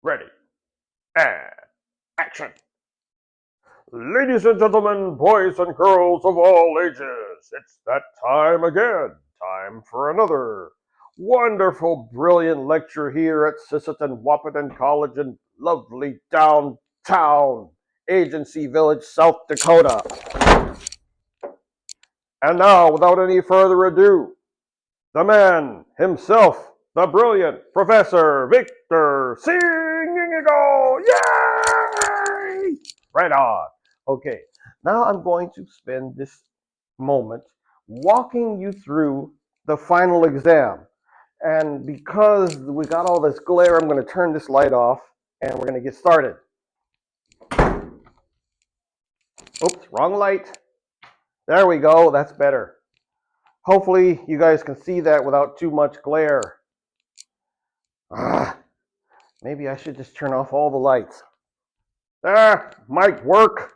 Ready, and action. Ladies and gentlemen, boys and girls of all ages, it's that time again. Time for another wonderful, brilliant lecture here at Sisseton Wahpeton College in lovely downtown Agency Village, South Dakota. And now, without any further ado, the man himself, the brilliant Professor Victor Singingeagle! Yay! Right on. Okay, now I'm going to spend this moment walking you through the final exam. And because we got all this glare, I'm going to turn this light off and we're going to get started. Oops, wrong light. There we go, that's better. Hopefully you guys can see that without too much glare. Maybe I should just turn off all the lights. Might work.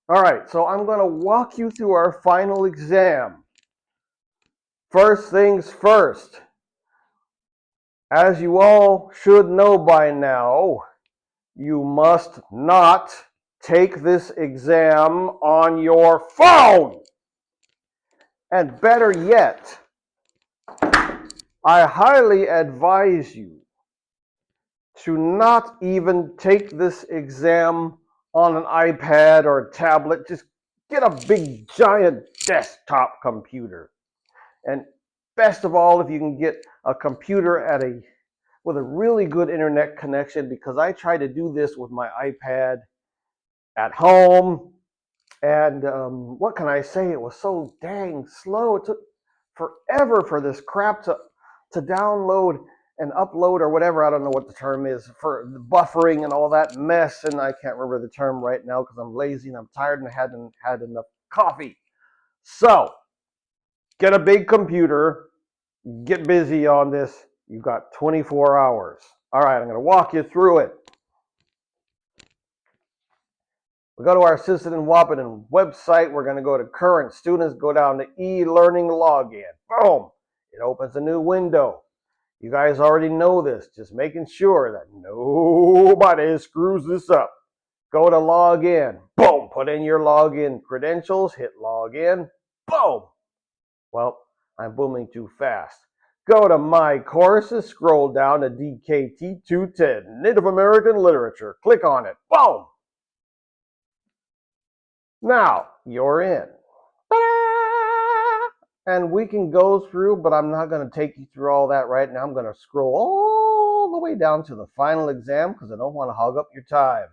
All right, so I'm going to walk you through our final exam. First things first. As you all should know by now, you must not take this exam on your phone. And better yet, I highly advise you to not even take this exam on an iPad or a tablet. Just get a big giant desktop computer. And best of all, if you can get a computer with a really good internet connection, because I tried to do this with my iPad at home, and what can I say? It was so dang slow. It took forever for this crap to download and upload or whatever. I don't know what the term is for buffering and all that mess, and I can't remember the term right now because I'm lazy and I'm tired and I hadn't had enough coffee. So get a big computer, get busy on this. You've got 24 hours. All right, I'm going to walk you through it. We go to our Sisseton Wahpeton website. We're going to go to current students, go down to e-learning login. Boom! It opens a new window. You guys already know this. Just making sure that nobody screws this up. Go to login. Boom! Put in your login credentials. Hit login. Boom! Well, I'm booming too fast. Go to My Courses. Scroll down to DKT 210, Native American Literature. Click on it. Boom! Now, you're in. And we can go through, but I'm not going to take you through all that right now. I'm going to scroll all the way down to the final exam because I don't want to hog up your time.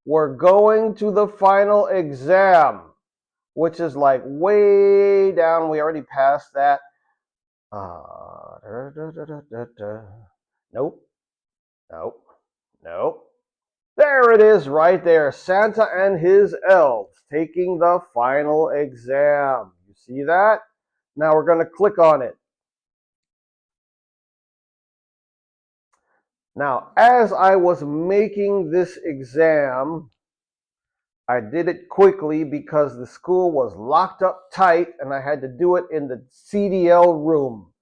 We're going to the final exam, which is like way down. We already passed that. Nope. Nope. Nope. There it is right there. Santa and his elves taking the final exam. You see that? Now we're going to click on it. Now, as I was making this exam, I did it quickly because the school was locked up tight and I had to do it in the CDL room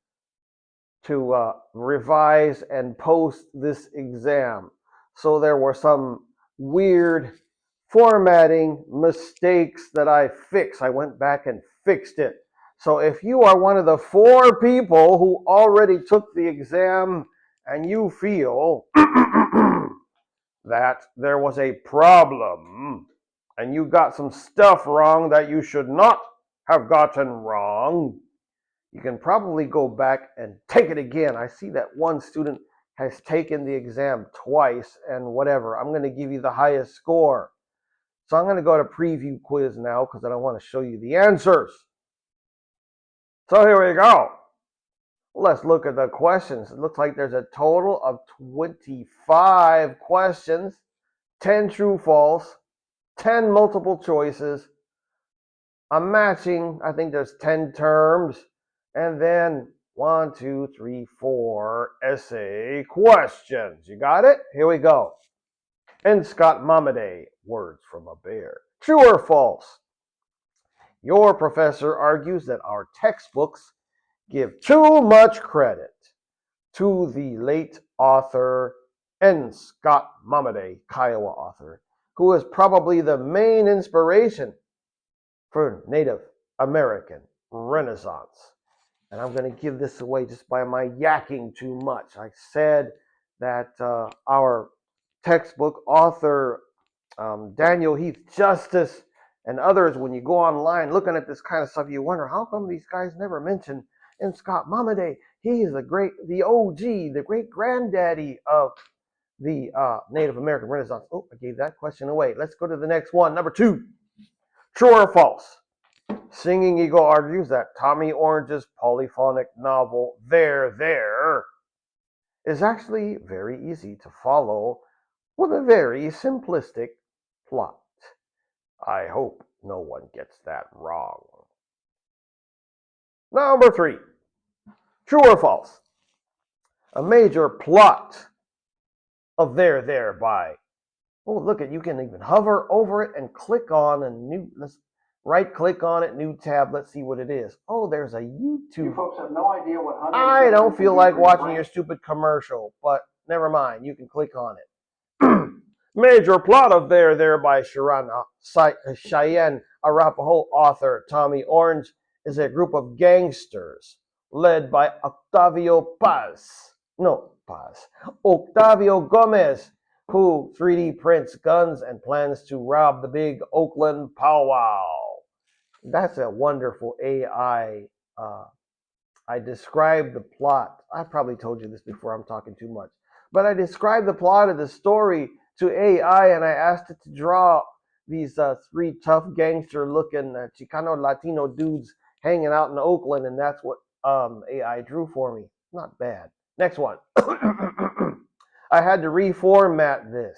to revise and post this exam. So there were some weird formatting mistakes that I fixed. I went back and fixed it. So if you are one of the 4 people who already took the exam and you feel that there was a problem and you got some stuff wrong that you should not have gotten wrong, you can probably go back and take it again. I see that one student has taken the exam twice and whatever. I'm going to give you the highest score. So I'm going to go to preview quiz now because I don't want to show you the answers. So here we go. Let's look at the questions. It looks like there's a total of 25 questions, 10 true false, 10 multiple choices, a matching, I think there's 10 terms, and then 1, 2, 3, 4 essay questions. You got it? Here we go. And Scott Momaday, words from a bear. True or false? Your professor argues that our textbooks give too much credit to the late author N. Scott Momaday, Kiowa author, who is probably the main inspiration for Native American Renaissance. And I'm going to give this away just by my yakking too much. I said that our textbook author, Daniel Heath Justice, and others, when you go online looking at this kind of stuff, you wonder how come these guys never mention N. Scott Momaday. He is the OG, the great granddaddy of the Native American Renaissance. Oh, I gave that question away. Let's go to the next one. Number 2, true or false? Singingeagle argues that Tommy Orange's polyphonic novel, There, is actually very easy to follow with a very simplistic plot. I hope no one gets that wrong. Number 3, true or false? A major plot of There by, oh, look at, you can even hover over it and click on a new, let's right click on it, new tab, let's see what it is. Oh, there's a YouTube. You folks have no idea what I don't feel like watching your stupid commercial, but never mind, you can click on it. Major plot of There by Cheyenne Arapaho author Tommy Orange is a group of gangsters led by Octavio Gomez, who 3D prints guns and plans to rob the big Oakland powwow. That's a wonderful AI. I described the plot. I probably told you this before, I'm talking too much. But I described the plot of the story to AI, and I asked it to draw these 3 tough gangster-looking Chicano Latino dudes hanging out in Oakland, and that's what AI drew for me. Not bad. Next one. I had to reformat this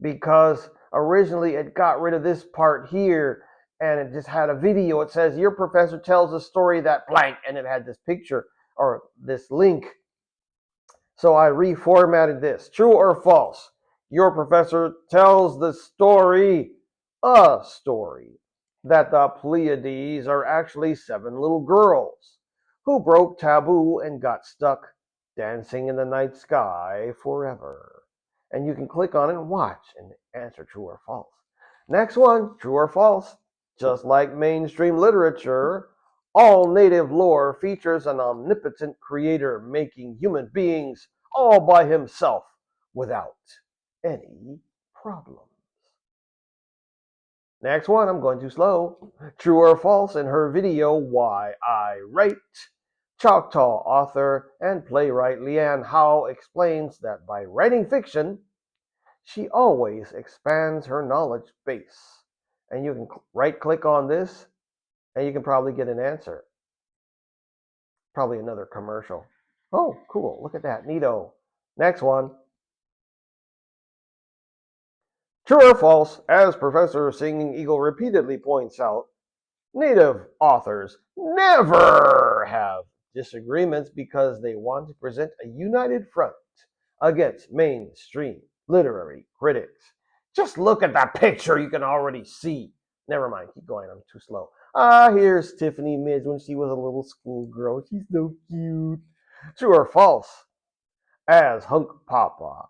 because originally it got rid of this part here and it just had a video. It says, your professor tells a story that blank, and it had this picture or this link. So I reformatted this. True or false? Your professor tells the story, a story, that the Pleiades are actually 7 little girls who broke taboo and got stuck dancing in the night sky forever. And you can click on it and watch and answer true or false. Next one, true or false? Just like mainstream literature, all native lore features an omnipotent creator making human beings all by himself without any problems. Next one, I'm going too slow. True or false? In her video, Why I Write, Choctaw author and playwright Leanne Howe explains that by writing fiction, she always expands her knowledge base. And you can right click on this and you can probably get an answer. Probably another commercial. Oh, cool. Look at that. Neato. Next one. True or false? As Professor Singingeagle repeatedly points out, Native authors never have disagreements because they want to present a united front against mainstream literary critics. Just look at that picture, you can already see. Never mind, keep going, I'm too slow. Here's Tiffany Midge when she was a little schoolgirl. She's so cute. True or false? As Hunk Papa,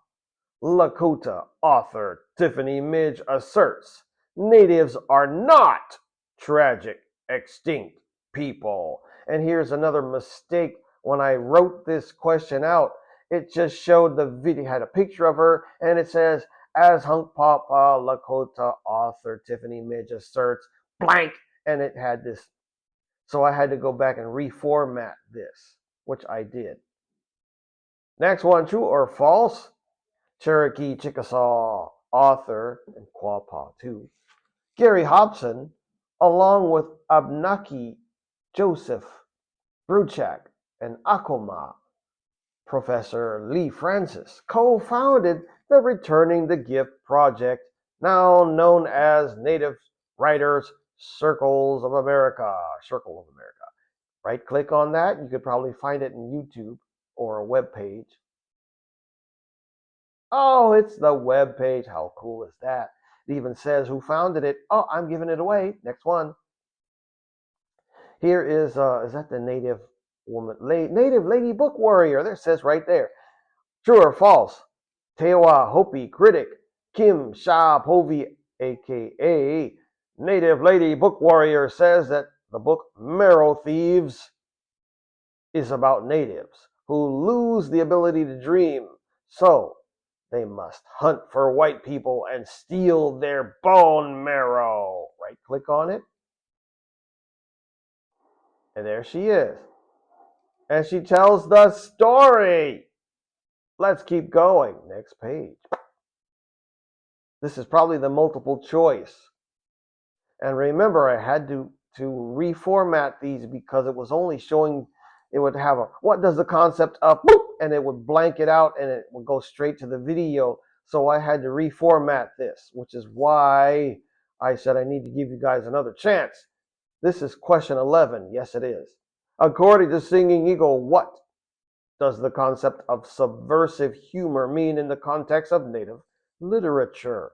Lakota author Tiffany Midge asserts, natives are not tragic, extinct people. And here's another mistake. When I wrote this question out, it just showed the video, had a picture of her, and it says, as Hunk Papa Lakota author Tiffany Midge asserts, blank, and it had this. So I had to go back and reformat this, which I did. Next one, true or false? Cherokee Chickasaw author, and Quapaw too, Gary Hobson, along with Abnaki Joseph Bruchak and Acoma Professor Lee Francis, co-founded the Returning the Gift Project, now known as Native Writers Circle of America. Right click on that, you could probably find it in YouTube or a web page. Oh, it's the web page. How cool is that? It even says who founded it. Oh, I'm giving it away. Next one. Here is that the Native woman, Native Lady Book Warrior? There, it says right there. True or false? Tewa Hopi critic Kim Sha Povi, aka Native Lady Book Warrior, says that the book Marrow Thieves is about natives who lose the ability to dream, so they must hunt for white people and steal their bone marrow. Right click on it, and there she is. And she tells the story. Let's keep going. Next page. This is probably the multiple choice. And remember, I had to reformat these because it was only showing, it would have a, what does the concept of, and it would blank it out and it would go straight to the video. So I had to reformat this, which is why I said I need to give you guys another chance. This is question 11. Yes, it is. According to Singingeagle, what does the concept of subversive humor mean in the context of Native literature?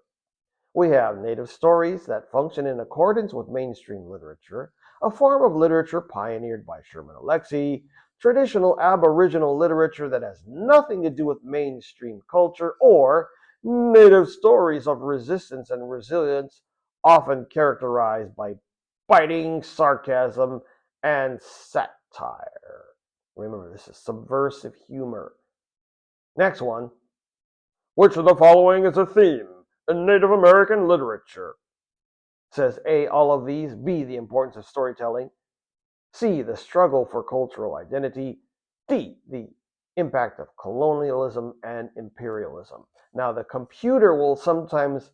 We have native stories that function in accordance with mainstream literature, a form of literature pioneered by Sherman Alexie, traditional Aboriginal literature that has nothing to do with mainstream culture, or native stories of resistance and resilience, often characterized by biting sarcasm and satire. Remember, this is subversive humor. Next one. Which of the following is a theme in Native American literature? Says A, all of these, B, the importance of storytelling, C, the struggle for cultural identity, D, the impact of colonialism and imperialism. Now, the computer will sometimes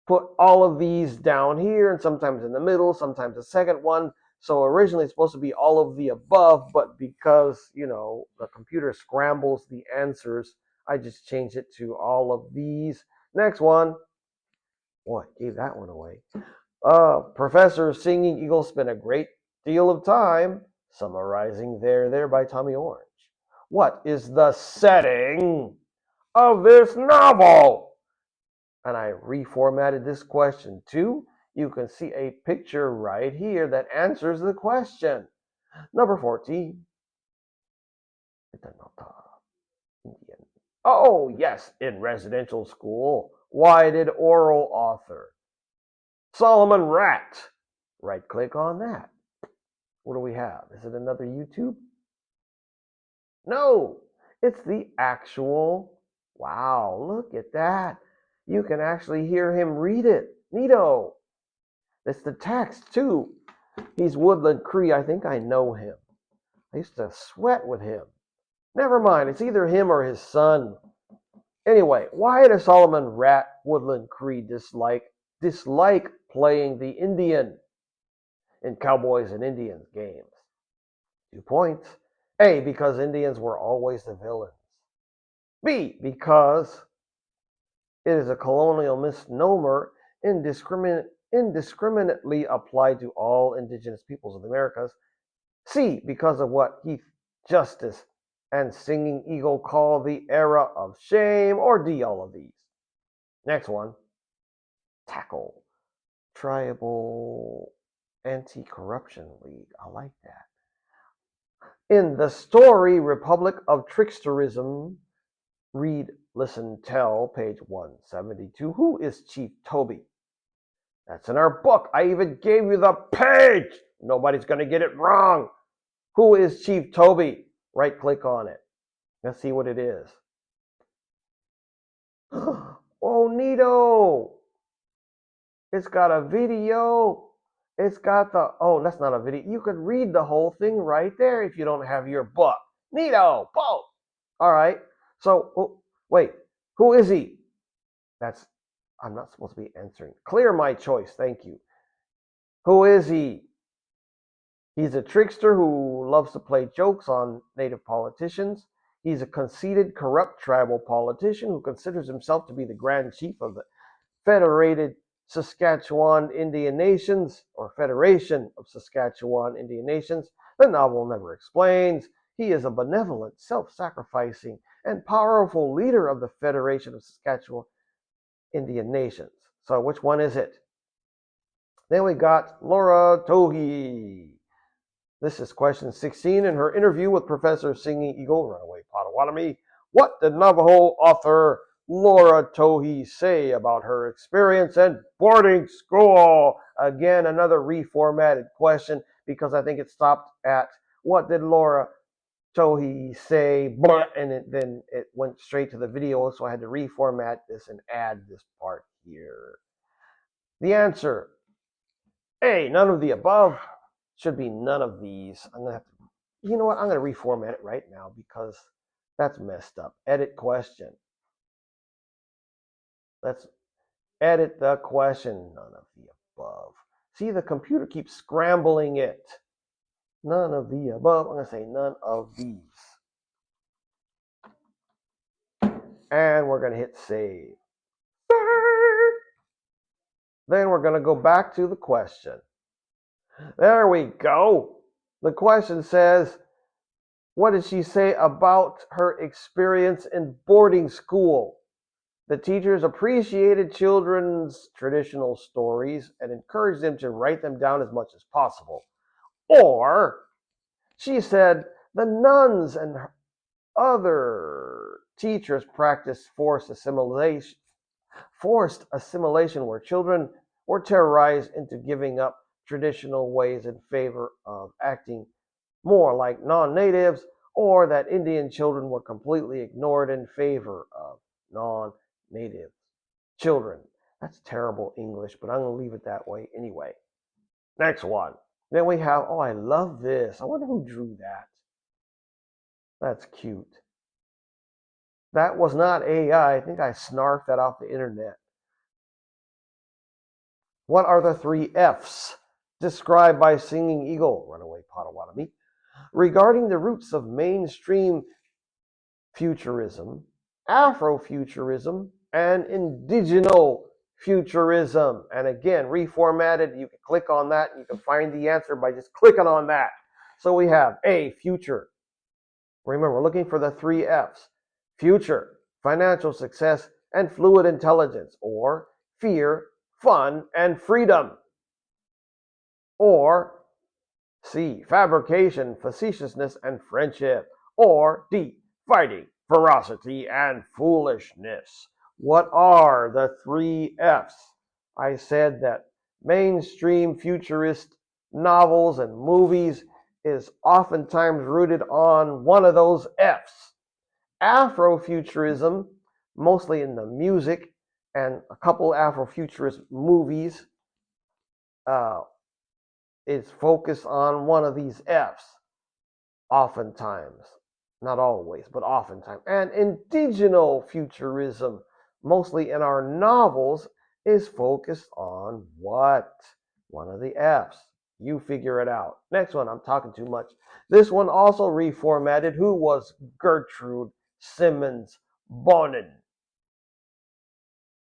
put all of these down here and sometimes in the middle, sometimes the second one. So originally it's supposed to be all of the above, but because, the computer scrambles the answers, I just changed it to all of these. Next one. Boy, gave that one away. Professor Singingeagle spent a great deal of time summarizing There by Tommy Orange. What is the setting of this novel? And I reformatted this question too. You can see a picture right here that answers the question. Number 14. Indian. Oh, yes, in residential school. Why did oral author Solomon Rat? Right click on that. What do we have? Is it another YouTube? No, it's the actual. Wow, look at that. You can actually hear him read it. Neato. It's the text, too. He's Woodland Cree. I think I know him. I used to sweat with him. Never mind. It's either him or his son. Anyway, why does Solomon Rat Woodland Cree dislike playing the Indian in Cowboys and Indians games? 2 points. A, because Indians were always the villains. B, because it is a colonial misnomer indiscriminately applied to all indigenous peoples of the Americas. C, because of what Heath Justice and Singingeagle call the era of shame, or D, all of these. Next one. Tackle. Tribal Anti-Corruption League. I like that. In the story Republic of Tricksterism, read, listen, tell, page 172. Who is Chief Toby? That's in our book. I even gave you the page. Nobody's going to get it wrong. Who is Chief Toby? Right click on it. Let's see what it is. Oh, neato. It's got a video. It's got the, oh, that's not a video. You can read the whole thing right there if you don't have your book. Neato. Boom. All right. So, wait. Who is he? I'm not supposed to be answering. Clear my choice. Thank you. Who is he? He's a trickster who loves to play jokes on native politicians. He's a conceited, corrupt tribal politician who considers himself to be the Grand Chief of the Federated Saskatchewan Indian Nations, or Federation of Saskatchewan Indian Nations. The novel never explains. He is a benevolent, self-sacrificing, and powerful leader of the Federation of Saskatchewan Indian Nations. So which one is it? Then we got Laura Tohi. This is question 16. In her interview with Professor Singingeagle, Runaway Potawatomi, what did Navajo author Laura Tohi say about her experience in boarding school? Again, another reformatted question because I think it stopped at what did Laura Tohi say, and then it went straight to the video, so I had to reformat this and add this part here. The answer, A, none of the above, should be none of these. I'm going to have to, you know what, I'm going to reformat it right now because that's messed up. Edit question. Let's edit the question. None of the above. See, the computer keeps scrambling it. None of the above. I'm going to say none of these. And we're going to hit save. Then we're going to go back to the question. There we go. The question says, what did she say about her experience in boarding school? The teachers appreciated children's traditional stories and encouraged them to write them down as much as possible. Or, she said, the nuns and other teachers practiced forced assimilation where children were terrorized into giving up traditional ways in favor of acting more like non-natives, or that Indian children were completely ignored in favor of non-native children. That's terrible English, but I'm going to leave it that way anyway. Next one. Then we have, oh, I love this. I wonder who drew that. That's cute. That was not AI. I think I snarfed that off the internet. What are the three F's described by Singingeagle, Runaway Potawatomi, regarding the roots of mainstream futurism, Afrofuturism, and indigenous futurism? And again, reformatted. You can click on that. You can find the answer by just clicking on that. So we have A, future. Remember, we're looking for the three F's. Future, financial success, and fluid intelligence, or fear, fun, and freedom. Or C, fabrication, facetiousness, and friendship. Or D, fighting, ferocity, and foolishness. What are the three F's? I said that mainstream futurist novels and movies is oftentimes rooted on one of those F's. Afrofuturism, mostly in the music, and a couple Afrofuturist movies, is focused on one of these F's, oftentimes. Not always, but oftentimes. And indigenous futurism, mostly in our novels, is focused on what? One of the F's. You figure it out. Next one, I'm talking too much. This one also reformatted. Who was Gertrude Simmons Bonin?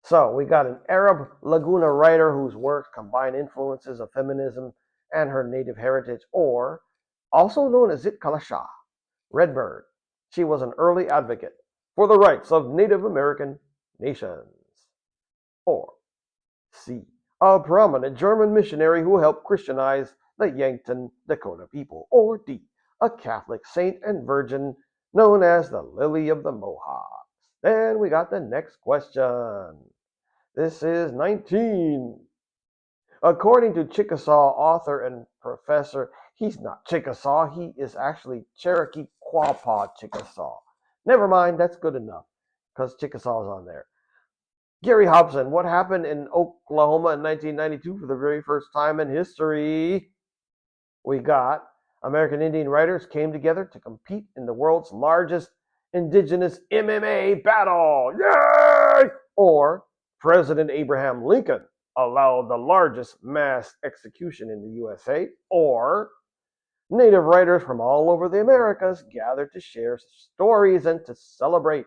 So we got an Arab Laguna writer whose works combine influences of feminism and her native heritage, or also known as Zit Kalasha, Redbird. She was an early advocate for the rights of Native American nations. Or C, a prominent German missionary who helped Christianize the Yankton Dakota people. Or D, a Catholic saint and virgin known as the Lily of the Mohawks. Then we got the next question. This is 19. According to Chickasaw author and professor, he's not Chickasaw, he is actually Cherokee Quapaw Chickasaw. Never mind, that's good enough, because Chickasaw is on there. Gary Hobson, what happened in Oklahoma in 1992 for the very first time in history? We got American Indian writers came together to compete in the world's largest indigenous MMA battle. Yay! Or President Abraham Lincoln allowed the largest mass execution in the USA. Or Native writers from all over the Americas gathered to share stories and to celebrate.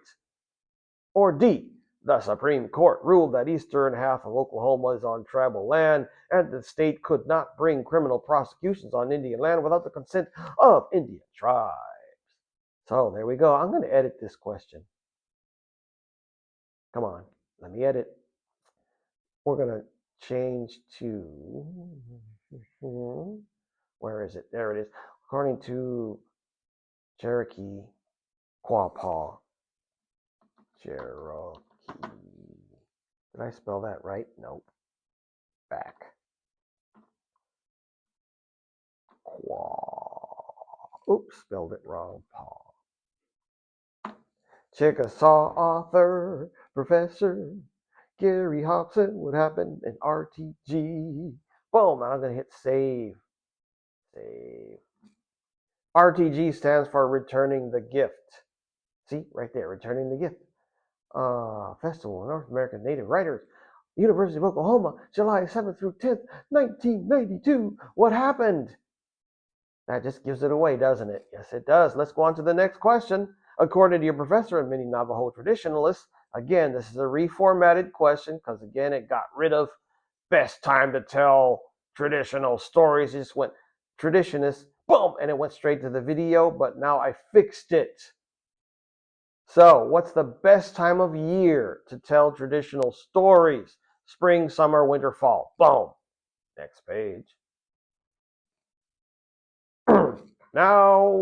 Or D, the Supreme Court ruled that eastern half of Oklahoma is on tribal land and the state could not bring criminal prosecutions on Indian land without the consent of Indian tribes. So there we go. I'm going to edit this question. Come on, let me edit. We're going to change to, where is it? There it is. According to Cherokee Quapaw. Cherokee Did I spell that right? Nope. Back. Oops, spelled it wrong. Paw. Chickasaw author, Professor Gary Hobson. What happened in RTG? Boom, I'm going to hit save. Save. RTG stands for returning the gift. See, right there, returning the gift. Festival of North American Native Writers, University of Oklahoma, July 7th through 10th, 1992. What happened? That just gives it away, doesn't it? Yes, it does. Let's go on to the next question. According to your professor and many Navajo traditionalists, again, this is a reformatted question because, again, it got rid of best time to tell traditional stories. It just went traditionist, boom, and it went straight to the video, but now I fixed it. So, what's the best time of year to tell traditional stories? Spring, summer, winter, fall. Boom. Next page. Now,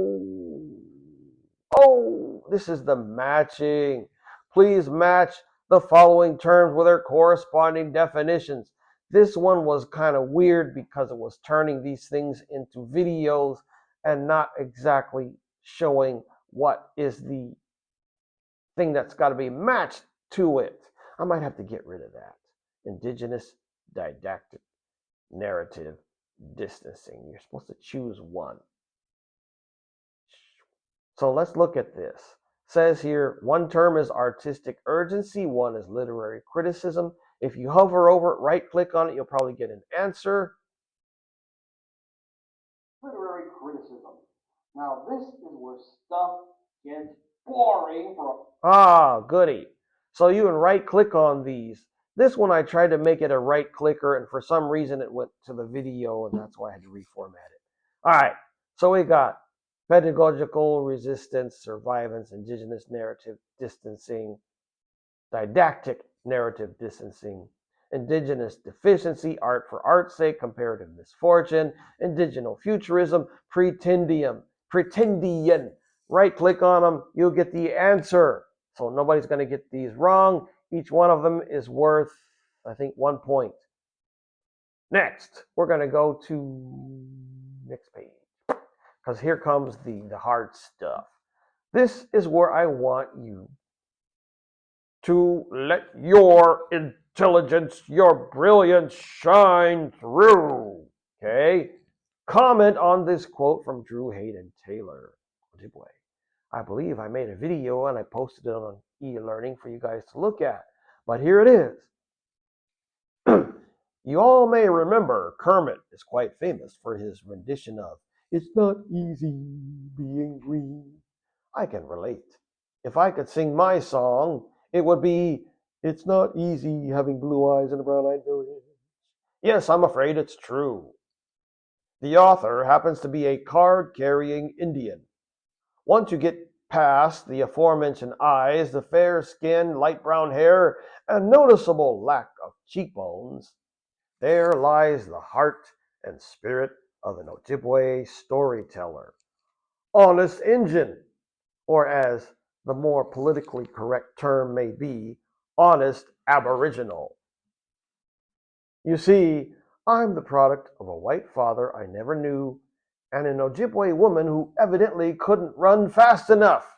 this is the matching. Please match the following terms with their corresponding definitions. This one was kind of weird because it was turning these things into videos and not exactly showing what is the thing that's got to be matched to it. I might have to get rid of that. Indigenous, didactic, narrative, distancing. You're supposed to choose one. So let's look at this. It says here, one term is artistic urgency, one is literary criticism. If you hover over it, right-click on it, you'll probably get an answer. Literary criticism. Now this is where stuff gets boring for goody. So you can right click on these. This one I tried to make it a right clicker, and for some reason it went to the video, and that's why I had to reformat it. All right, so we got pedagogical resistance, survivance, indigenous narrative distancing, didactic narrative distancing, indigenous deficiency, art for art's sake, comparative misfortune, indigenous futurism, pretendian. Right click on them, you'll get the answer. So nobody's going to get these wrong. Each one of them is worth, I think, 1 point. Next, we're going to go to next page, because here comes the hard stuff. This is where I want you to let your intelligence, your brilliance shine through. Okay? Comment on this quote from Drew Hayden Taylor. I believe I made a video and I posted it on e-learning for you guys to look at. But here it is. You all may remember Kermit is quite famous for his rendition of "It's Not Easy Being Green." I can relate. If I could sing my song, it would be "It's not easy having blue eyes and a brown-eyed village." Yes, I'm afraid it's true. The author happens to be a card-carrying Indian. Once you get past the aforementioned eyes, the fair skin, light brown hair, and noticeable lack of cheekbones, there lies the heart and spirit of an Ojibwe storyteller. Honest Injun, or as the more politically correct term may be, honest Aboriginal. You see, I'm the product of a white father I never knew and an Ojibwe woman who evidently couldn't run fast enough.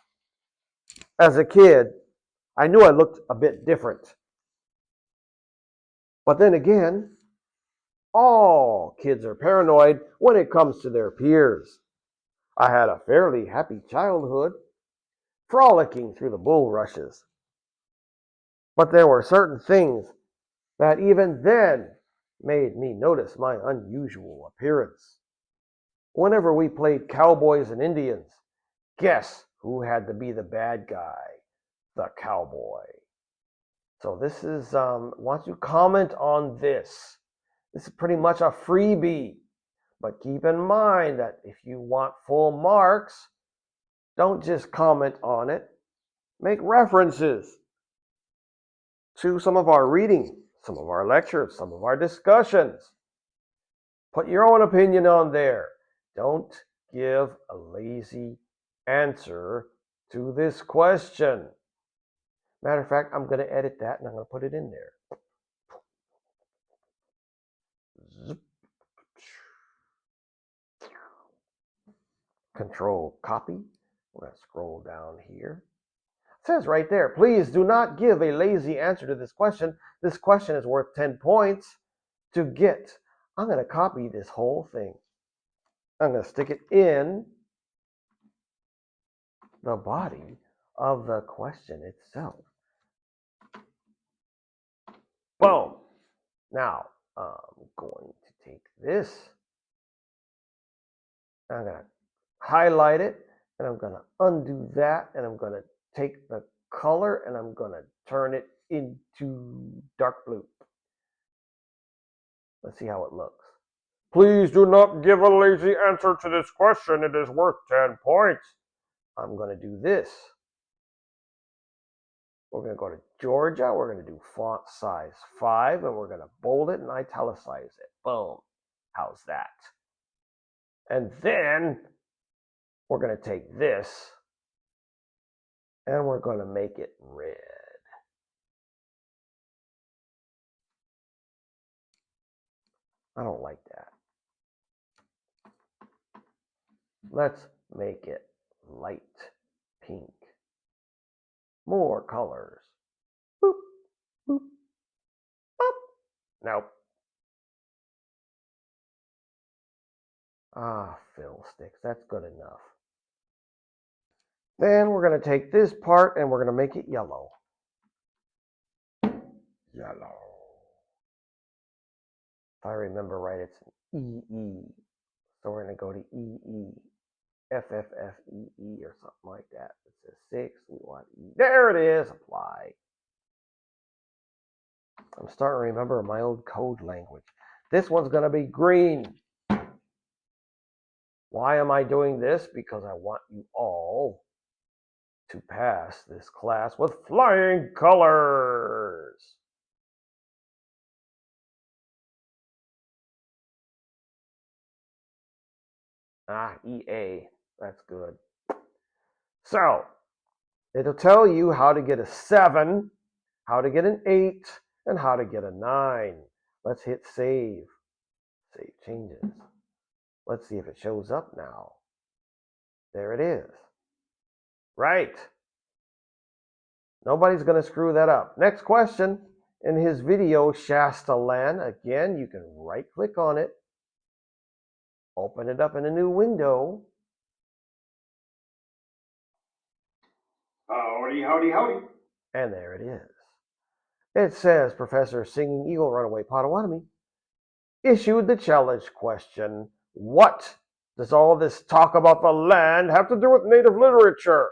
As a kid, I knew I looked a bit different. But then again, all kids are paranoid when it comes to their peers. I had a fairly happy childhood, frolicking through the bulrushes. But there were certain things that even then made me notice my unusual appearance. Whenever we played cowboys and Indians, guess who had to be the bad guy? The cowboy. So this is, once you comment on this, this is pretty much a freebie. But keep in mind that if you want full marks, don't just comment on it. Make references to some of our reading, some of our lectures, some of our discussions. Put your own opinion on there. Don't give a lazy answer to this question. Matter of fact, I'm going to edit that and I'm going to put it in there. Control copy. We're going to scroll down here. It says right there, please do not give a lazy answer to this question. This question is worth 10 points to get. I'm going to copy this whole thing. I'm going to stick it in the body of the question itself. Boom. Now, I'm going to take this. I'm going to highlight it, and I'm going to undo that, and I'm going to take the color, and I'm going to turn it into dark blue. Let's see how it looks. Please do not give a lazy answer to this question. It is worth 10 points. I'm going to do this. We're going to go to Georgia. We're going to do font size 5, and we're going to bold it and italicize it. Boom. How's that? And then we're going to take this, and we're going to make it red. I don't like that. Let's make it light pink. More colors. Boop, boop, boop. Nope. Fill sticks. That's good enough. Then we're going to take this part and we're going to make it yellow. Yellow. If I remember right, it's an EE. So we're going to go to EE. FFFEE or something like that. It says 6. We want E. There it is. Apply. I'm starting to remember my old code language. This one's going to be green. Why am I doing this? Because I want you all to pass this class with flying colors. EA. That's good. So, it'll tell you how to get a 7, how to get an 8, and how to get a 9. Let's hit save. Save changes. Let's see if it shows up now. There it is. Right. Nobody's going to screw that up. Next question. In his video, Shasta Land, again, you can right-click on it, open it up in a new window. Howdy, howdy, howdy. And there it is. It says Professor Singingeagle Runaway Potawatomi issued the challenge question, what does all this talk about the land have to do with Native literature?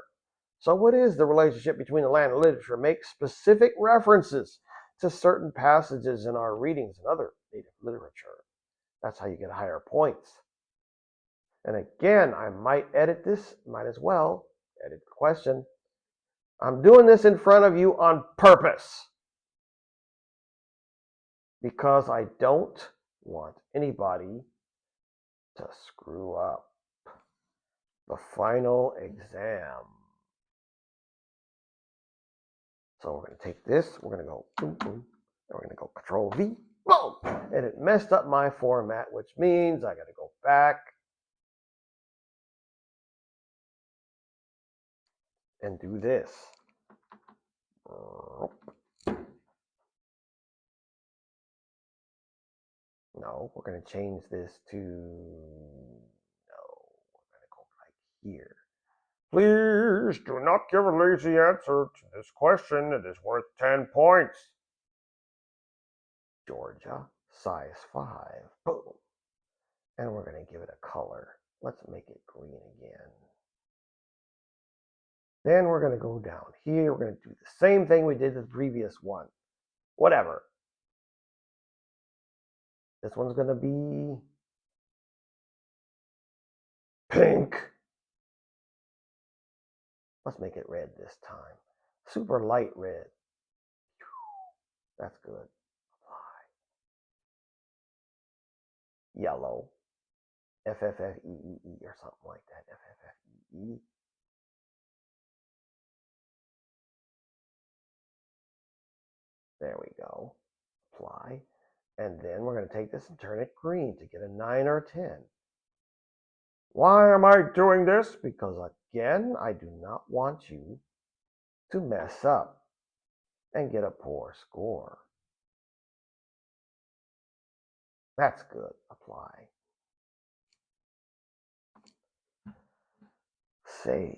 So what is the relationship between the land and literature? Make specific references to certain passages in our readings and other Native literature. That's how you get higher points. And again, I might edit this, might as well edit the question. I'm doing this in front of you on purpose because I don't want anybody to screw up the final exam. So we're going to take this, we're going to go boom, boom, and we're going to go Control V, boom, and it messed up my format, which means I got to go back and do this. No, we're going to change this to, no, we're going to go right here. Please do not give a lazy answer to this question. It is worth 10 points. Georgia, size 5. Boom. And we're going to give it a color. Let's make it green again. Then we're going to go down here. We're going to do the same thing we did the previous one. Whatever. This one's going to be pink. Let's make it red this time. Super light red. That's good. Apply. Yellow. FFFEE or something like that. FFFEE. There we go. Apply. And then we're going to take this and turn it green to get a 9 or a 10. Why am I doing this? Because again, I do not want you to mess up and get a poor score. That's good. Apply. Save.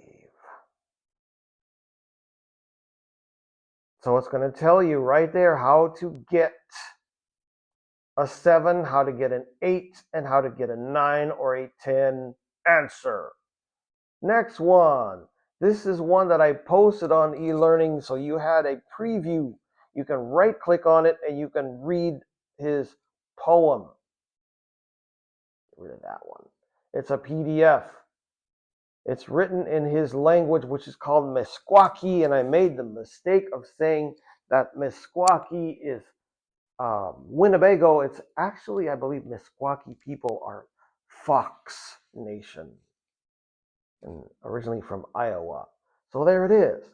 So it's going to tell you right there how to get a 7, how to get an 8, and how to get a 9 or a 10 answer. Next one. This is one that I posted on e-learning, so you had a preview. You can right-click on it and you can read his poem. Get rid of that one. It's a PDF. It's written in his language, which is called Meskwaki, and I made the mistake of saying that Meskwaki is Winnebago. It's actually, I believe, Meskwaki people are Fox Nation, and originally from Iowa. So there it is.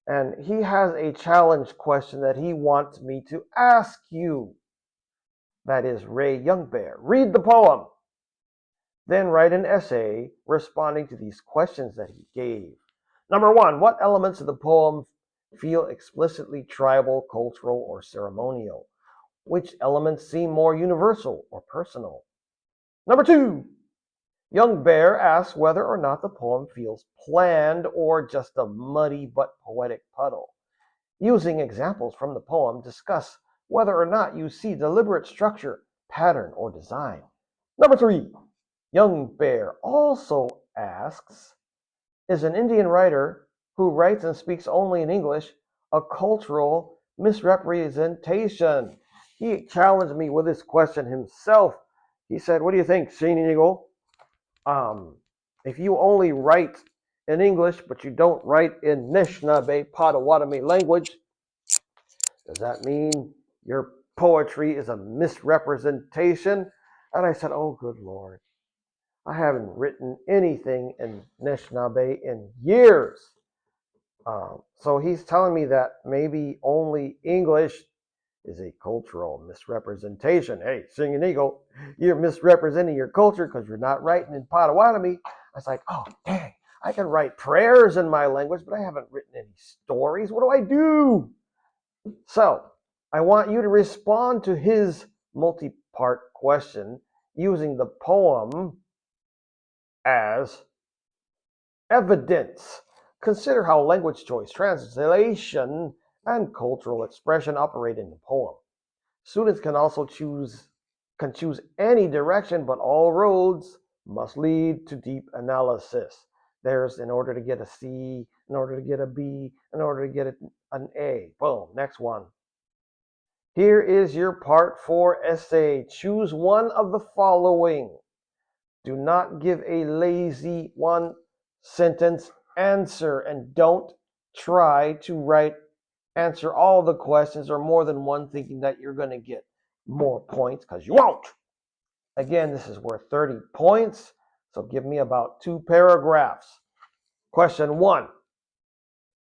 And he has a challenge question that he wants me to ask you. That is Ray Youngbear. Read the poem. Then write an essay responding to these questions that he gave. Number 1, what elements of the poem feel explicitly tribal, cultural, or ceremonial? Which elements seem more universal or personal? Number 2, Youngbear asks whether or not the poem feels planned or just a muddy but poetic puddle. Using examples from the poem, discuss whether or not you see deliberate structure, pattern, or design. Number 3, Youngbear also asks, is an Indian writer who writes and speaks only in English a cultural misrepresentation? He challenged me with this question himself. He said, what do you think, Singingeagle? If you only write in English, but you don't write in Anishinaabe, Potawatomi language, does that mean your poetry is a misrepresentation? And I said, oh, good Lord. I haven't written anything in Anishinaabe in years. So he's telling me that maybe only English is a cultural misrepresentation. Hey, Singingeagle, you're misrepresenting your culture because you're not writing in Potawatomi. I was like, oh, dang, I can write prayers in my language, but I haven't written any stories. What do I do? So I want you to respond to his multi-part question using the poem as evidence. Consider how language choice, translation, and cultural expression operate in the poem. Students can also choose any direction, but all roads must lead to deep analysis. There's in order to get a C, in order to get a B, in order to get an A. Boom, next one. Here is your part 4 essay. Choose one of the following. Do not give a lazy one-sentence answer, and don't try to answer all the questions or more than one thinking that you're going to get more points, because you won't. Again, this is worth 30 points, so give me about 2 paragraphs. Question 1.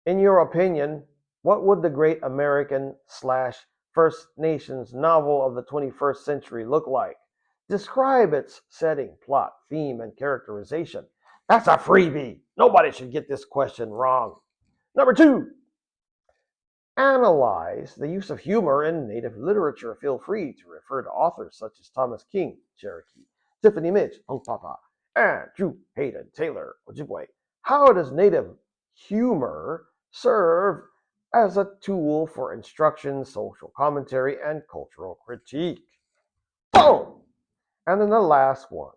In your opinion, what would the great American / First Nations novel of the 21st century look like? Describe its setting, plot, theme, and characterization. That's a freebie. Nobody should get this question wrong. Number 2, analyze the use of humor in Native literature. Feel free to refer to authors such as Thomas King, Cherokee, Tiffany Mitch, Papa, and Drew Hayden Taylor, Ojibwe. How does Native humor serve as a tool for instruction, social commentary, and cultural critique? Boom! And then the last one.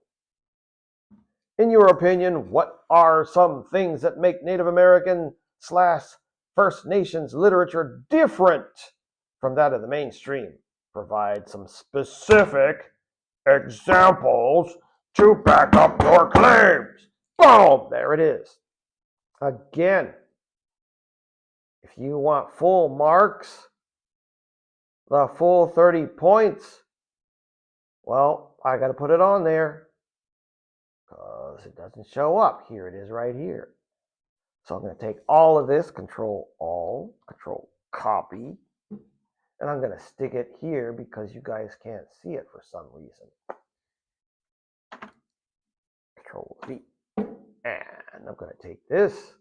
In your opinion, what are some things that make Native American / First Nations literature different from that of the mainstream? Provide some specific examples to back up your claims. Boom! There it is. Again, if you want full marks, the full 30 points, well, I got to put it on there because it doesn't show up. Here it is right here. So I'm going to take all of this, Control Copy, And I'm going to stick it here because you guys can't see it for some reason. Control V. And I'm going to take this.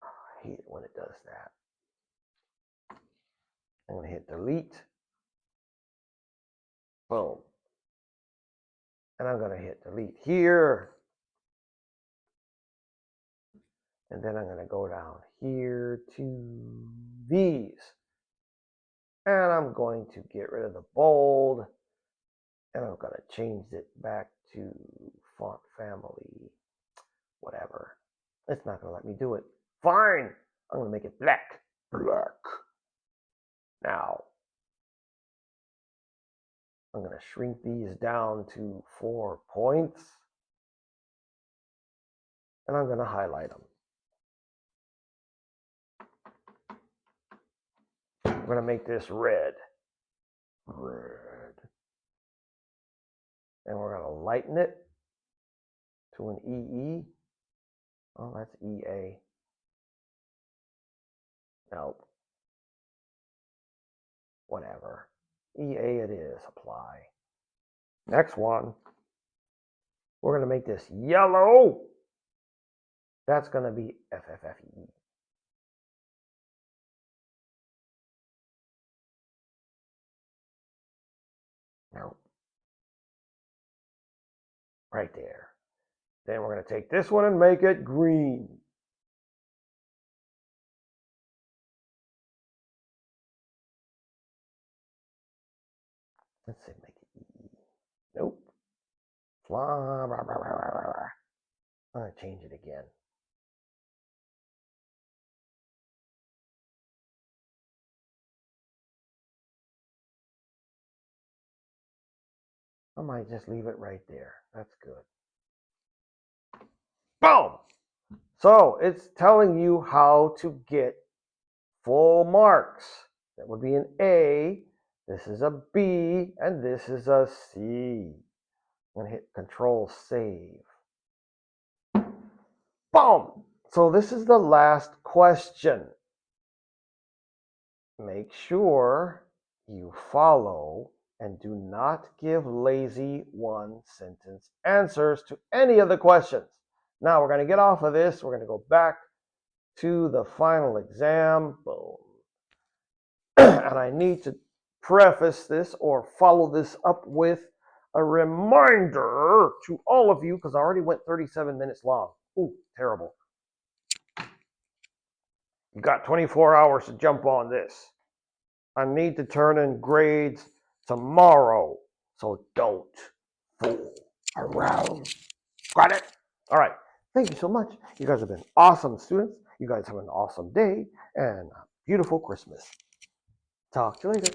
Oh, I hate it when it does that. I'm going to hit delete. Boom. And I'm going to hit delete here. And then I'm going to go down here to these. And I'm going to get rid of the bold. And I'm going to change it back to font family. Whatever. It's not going to let me do it. Fine. I'm going to make it black. Black. Now, I'm going to shrink these down to 4 points. And I'm going to highlight them. I'm going to make this red. Red. And we're going to lighten it to an EE. Oh, that's EA. Nope. Whatever. EA it is. Apply. Next one. We're going to make this yellow. That's going to be FFFE. Nope. Right there. Then we're going to take this one and make it green. Let's say make it E. Nope. I'm going to change it again. I might just leave it right there. That's good. Boom! So it's telling you how to get full marks. That would be an A, this is a B, and this is a C. I'm going to hit Control Save. Boom! So this is the last question. Make sure you follow and do not give lazy one-sentence answers to any of the questions. Now we're going to get off of this. We're going to go back to the final exam. Boom. And I need to preface this or follow this up with a reminder to all of you, because I already went 37 minutes long. Ooh, terrible. You got 24 hours to jump on this. I need to turn in grades tomorrow, so don't fool around. Got it? All right. Thank you so much. You guys have been awesome students. You guys have an awesome day and a beautiful Christmas. Talk to you later.